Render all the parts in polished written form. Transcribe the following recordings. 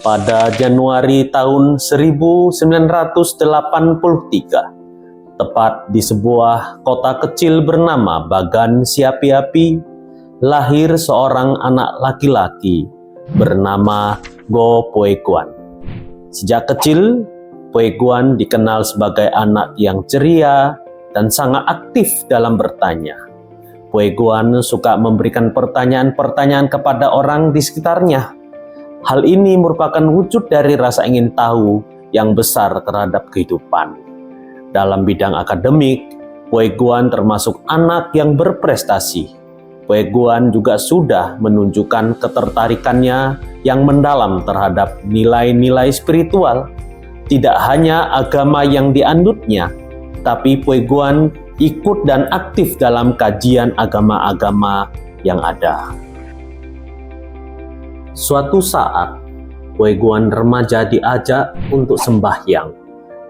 pada Januari tahun 1983, tepat di sebuah kota kecil bernama Bagan Siapi-Api, lahir seorang anak laki-laki bernama Go Poe Guan. Sejak kecil, Poe Guan dikenal sebagai anak yang ceria dan sangat aktif dalam bertanya. Poe Guan suka memberikan pertanyaan-pertanyaan kepada orang di sekitarnya. Hal ini merupakan wujud dari rasa ingin tahu yang besar terhadap kehidupan. Dalam bidang akademik, Poe Guan termasuk anak yang berprestasi. Poe Guan juga sudah menunjukkan ketertarikannya yang mendalam terhadap nilai-nilai spiritual. Tidak hanya agama yang dianutnya, tapi Poe Guan ikut dan aktif dalam kajian agama-agama yang ada. Suatu saat, Poe Guan remaja diajak untuk sembahyang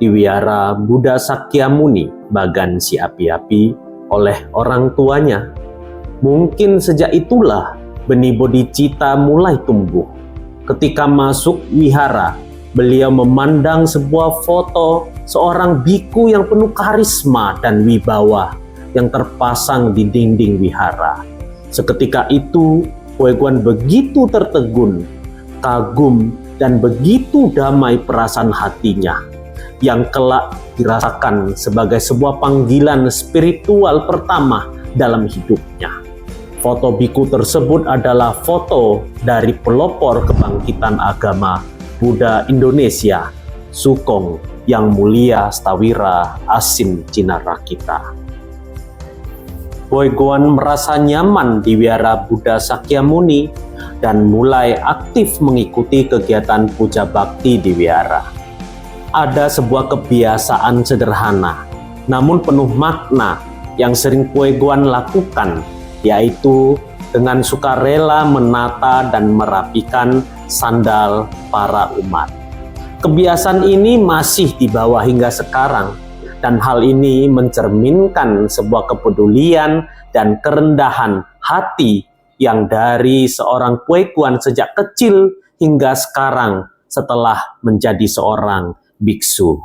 di wihara Buddha Sakyamuni Bagan Siapi-Api oleh orang tuanya. Mungkin sejak itulah benih bodhicitta mulai tumbuh. Ketika masuk wihara, beliau memandang sebuah foto seorang biku yang penuh karisma dan wibawa yang terpasang di dinding wihara. Seketika itu, Poe Guan begitu tertegun, kagum, dan begitu damai perasaan hatinya yang kelak dirasakan sebagai sebuah panggilan spiritual pertama dalam hidupnya. Foto biku tersebut adalah foto dari pelopor kebangkitan agama Buddha Indonesia, Sukong Yang Mulia Stawira Asin Cinarakita. Poe Guan merasa nyaman di wihara Buddha Sakyamuni dan mulai aktif mengikuti kegiatan puja bakti di wihara. Ada sebuah kebiasaan sederhana, namun penuh makna yang sering Poe Guan lakukan, yaitu dengan sukarela menata dan merapikan sandal para umat. Kebiasaan ini masih dibawa hingga sekarang, dan hal ini mencerminkan sebuah kepedulian dan kerendahan hati yang dari seorang Poe Guan sejak kecil hingga sekarang setelah menjadi seorang biksu.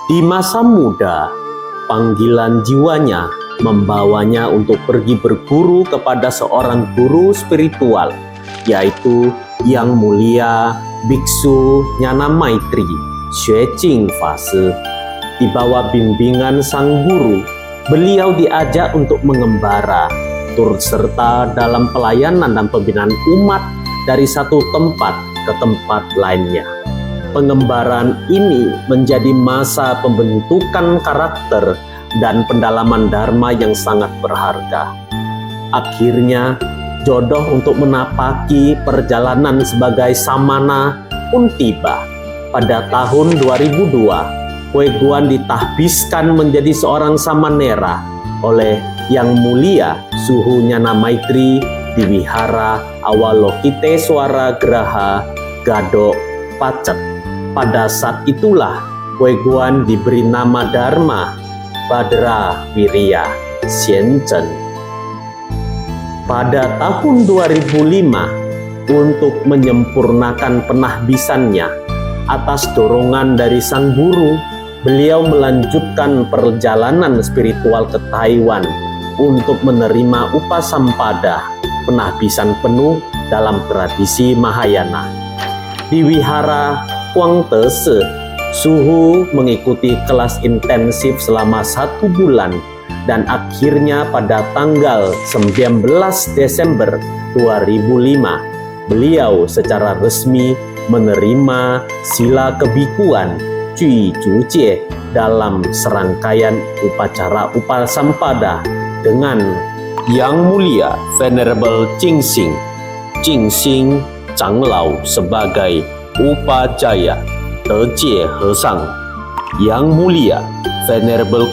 Di masa muda, panggilan jiwanya membawanya untuk pergi berguru kepada seorang guru spiritual, yaitu Yang Mulia Biksu Nyana Maitri, Xue Jing Fa Shi. Di bawah bimbingan sang guru, beliau diajak untuk mengembara, turut serta dalam pelayanan dan pembinaan umat dari satu tempat ke tempat lainnya. Pengembaraan ini menjadi masa pembentukan karakter dan pendalaman dharma yang sangat berharga. Akhirnya, jodoh untuk menapaki perjalanan sebagai samana pun tiba. Pada tahun 2002, Poe Guan ditahbiskan menjadi seorang samanera oleh Yang Mulia Suhu Nyana Maitri di wihara Awalokiteswara Graha Gadok Pacet. Pada saat itulah Poe Guan diberi nama Dharma Badra Wirya Xianzhen. Pada tahun 2005, untuk menyempurnakan penahbisannya, atas dorongan dari sang guru, beliau melanjutkan perjalanan spiritual ke Taiwan untuk menerima upasampada, penahbisan penuh dalam tradisi Mahayana. Di wihara Huangtese, Suhu mengikuti kelas intensif selama 1 bulan dan akhirnya pada tanggal 19 Desember 2005, beliau secara resmi menerima sila kebikuan Cui Jujie dalam serangkaian upacara upasampada dengan Yang Mulia Venerable Jingxing Changlao sebagai Upajaya Dejie Hesang, Yang Mulia Venerable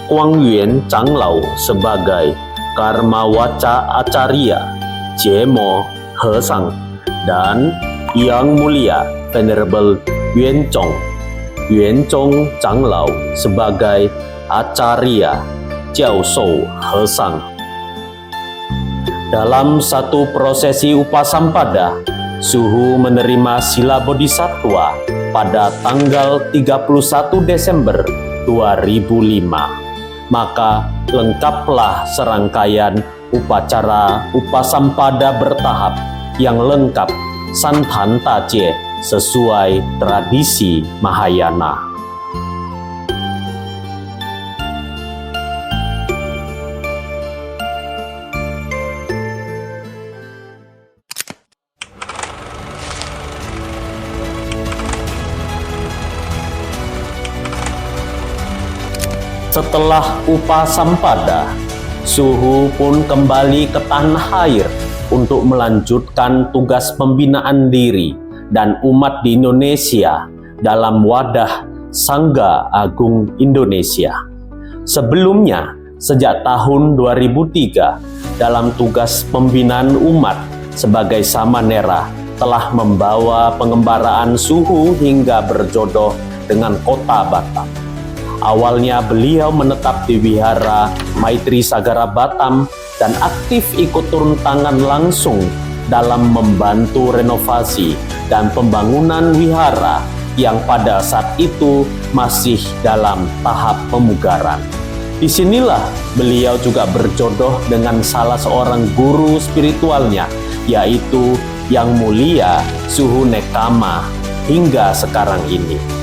Guangyuan Changlao sebagai Karma Waca Acarya Jemo Hesang, dan Yang Mulia Venerable Yuan Zhong Changlao sebagai Acarya Jiao Shou Hesang. Dalam satu prosesi upasampada, Suhu menerima sila bodhisattva pada tanggal 31 Desember 2005. Maka lengkaplah serangkaian upacara upasampada bertahap yang lengkap Santan Tajie sesuai tradisi Mahayana. Setelah upasampada, Suhu pun kembali ke tanah air untuk melanjutkan tugas pembinaan diri dan umat di Indonesia dalam wadah Sangga Agung Indonesia. Sebelumnya, sejak tahun 2003, dalam tugas pembinaan umat sebagai samanera telah membawa pengembaraan Suhu hingga berjodoh dengan kota Batam. Awalnya beliau menetap di Wihara Maitri Sagara Batam dan aktif ikut turun tangan langsung dalam membantu renovasi dan pembangunan wihara yang pada saat itu masih dalam tahap pemugaran. Disinilah beliau juga berjodoh dengan salah seorang guru spiritualnya, yaitu Yang Mulia Suhu Nekama hingga sekarang ini.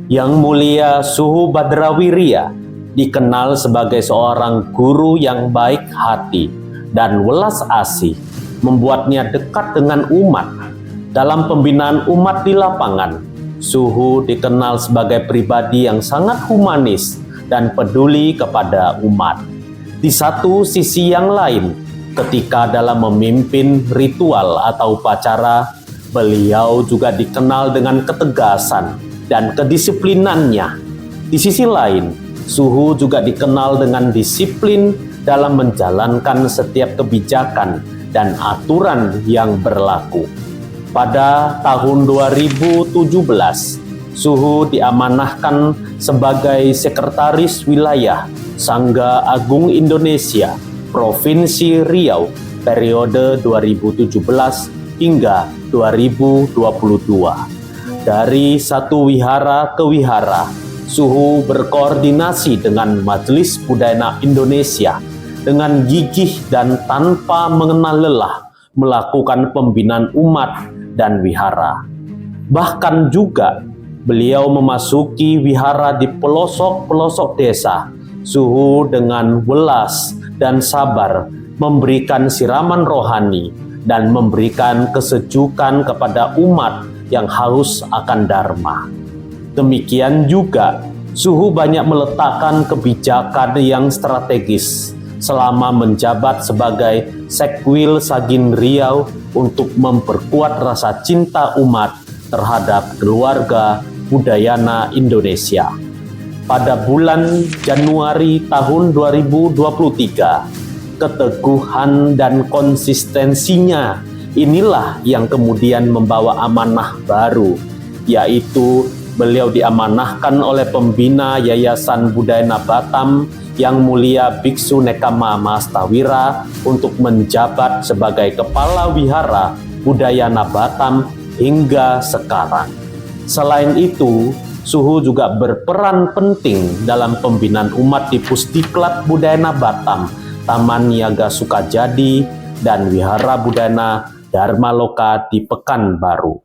Yang Mulia Suhu Badrawirya dikenal sebagai seorang guru yang baik hati dan welas asih, membuatnya dekat dengan umat. Dalam pembinaan umat di lapangan, Suhu dikenal sebagai pribadi yang sangat humanis dan peduli kepada umat. Di satu sisi yang lain, ketika dalam memimpin ritual atau upacara, beliau juga dikenal dengan ketegasan dan kedisiplinannya. Di sisi lain, Suhu juga dikenal dengan disiplin dalam menjalankan setiap kebijakan dan aturan yang berlaku. Pada tahun 2017, Suhu diamanahkan sebagai Sekretaris Wilayah Sangga Agung Indonesia Provinsi Riau periode 2017 hingga 2022. Dari satu wihara ke wihara, Suhu berkoordinasi dengan Majelis Budaya Indonesia dengan gigih dan tanpa mengenal lelah melakukan pembinaan umat dan wihara. Bahkan juga beliau memasuki wihara di pelosok-pelosok desa. Suhu dengan welas dan sabar memberikan siraman rohani dan memberikan kesejukan kepada umat yang haus akan dharma. Demikian juga, Suhu banyak meletakkan kebijakan yang strategis selama menjabat sebagai Sekwil Sagin Riau untuk memperkuat rasa cinta umat terhadap keluarga Budayana Indonesia. Pada bulan Januari tahun 2023, keteguhan dan konsistensinya inilah yang kemudian membawa amanah baru, yaitu beliau diamanahkan oleh pembina Yayasan Budayana Batam Yang Mulia Biksu Nekama Mahastawira untuk menjabat sebagai Kepala Wihara Budayana Batam hingga sekarang. Selain itu, Suhu juga berperan penting dalam pembinaan umat di Pusdiklat Budayana Batam, Taman Niaga Sukajadi, dan Wihara Budayana Dharma Loka di Pekanbaru.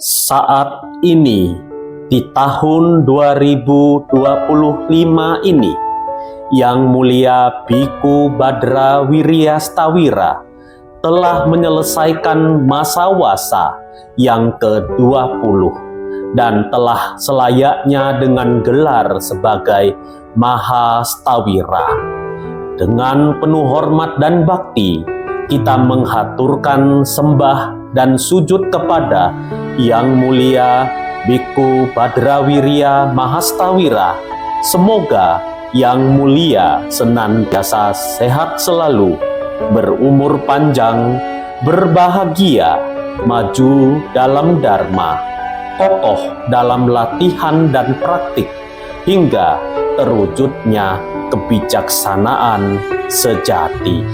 Saat ini, di tahun 2025 ini, Yang Mulia Biku Badra Wirya Stawira telah menyelesaikan masa wasa yang ke-20 dan telah selayaknya dengan gelar sebagai Mahastawira. Dengan penuh hormat dan bakti, kita menghaturkan sembah dan sujud kepada Yang Mulia Biku Badrawirya Mahastawira. Semoga yang mulia senantiasa sehat selalu, berumur panjang, berbahagia, maju dalam dharma, kokoh dalam latihan dan praktik, hingga terwujudnya kebijaksanaan sejati.